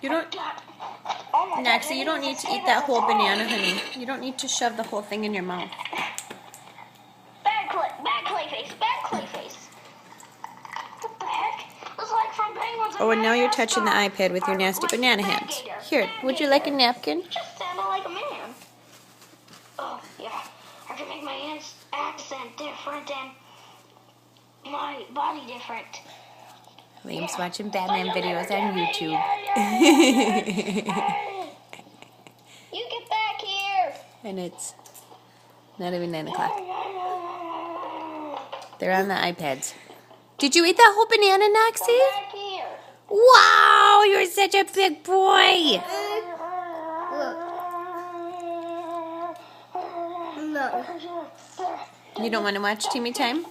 You don't, Naxie, you don't need to eat that whole banana, honey. You don't need to shove the whole thing in your mouth. Bad Clayface. What the heck? It's like from Penguins. Oh, and now you're touching the iPad with your nasty banana hands. Here, would you like a napkin? You just sounded like a man. Oh, yeah. I can make my accent different and my body different. Liam's watching Batman videos on YouTube. You get back here. And it's not even 9 o'clock. They're on the iPads. Did you eat that whole banana, Noxie? Back here. Wow, you're such a big boy. No. You don't want to watch Timmy Time?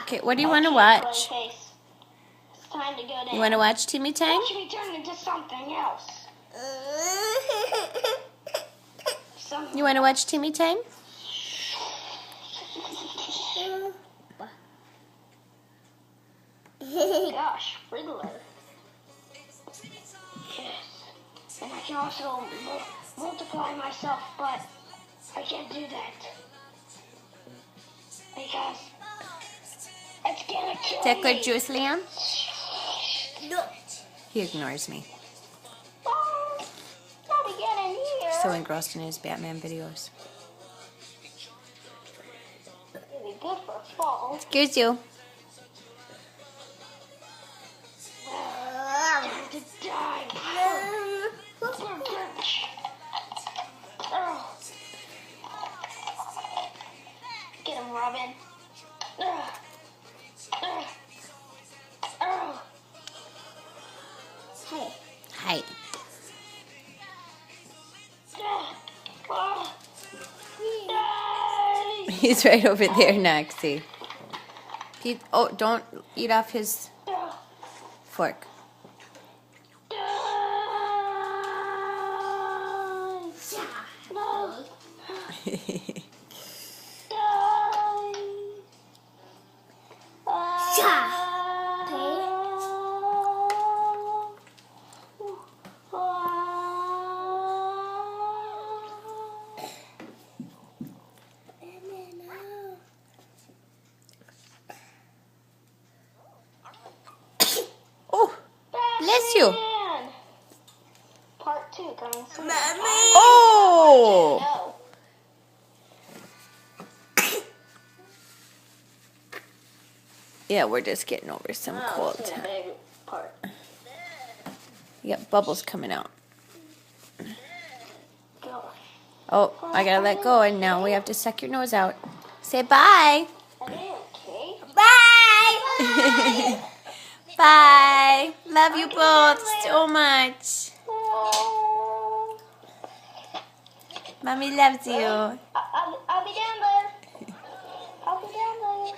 Okay, what do you want to watch? You want to watch Timmy Time? Watch me turn into something else. You want to watch Timmy Time? Gosh, Riddler. Yes. And I can also multiply myself, but I can't do that. Because it's gonna kill Is that good me. juice, Liam? No. He ignores me. Oh, not again in here. So engrossed in his Batman videos. It'd be good for fall. Excuse you. Time to die. Get him, Robin. Hey. Hi. He's right over there, Noxie. Oh, don't eat off his fork. Oh, bless you. Part 2 coming soon. Oh! No. Yeah, we're just getting over some cold. That's a big part. You got bubbles coming out. Go. Oh, I gotta let go, and now we have to suck your nose out. Say bye. Okay. Bye. Bye. Love you both so much. Mommy loves you. I'll be down there. I'll be down there.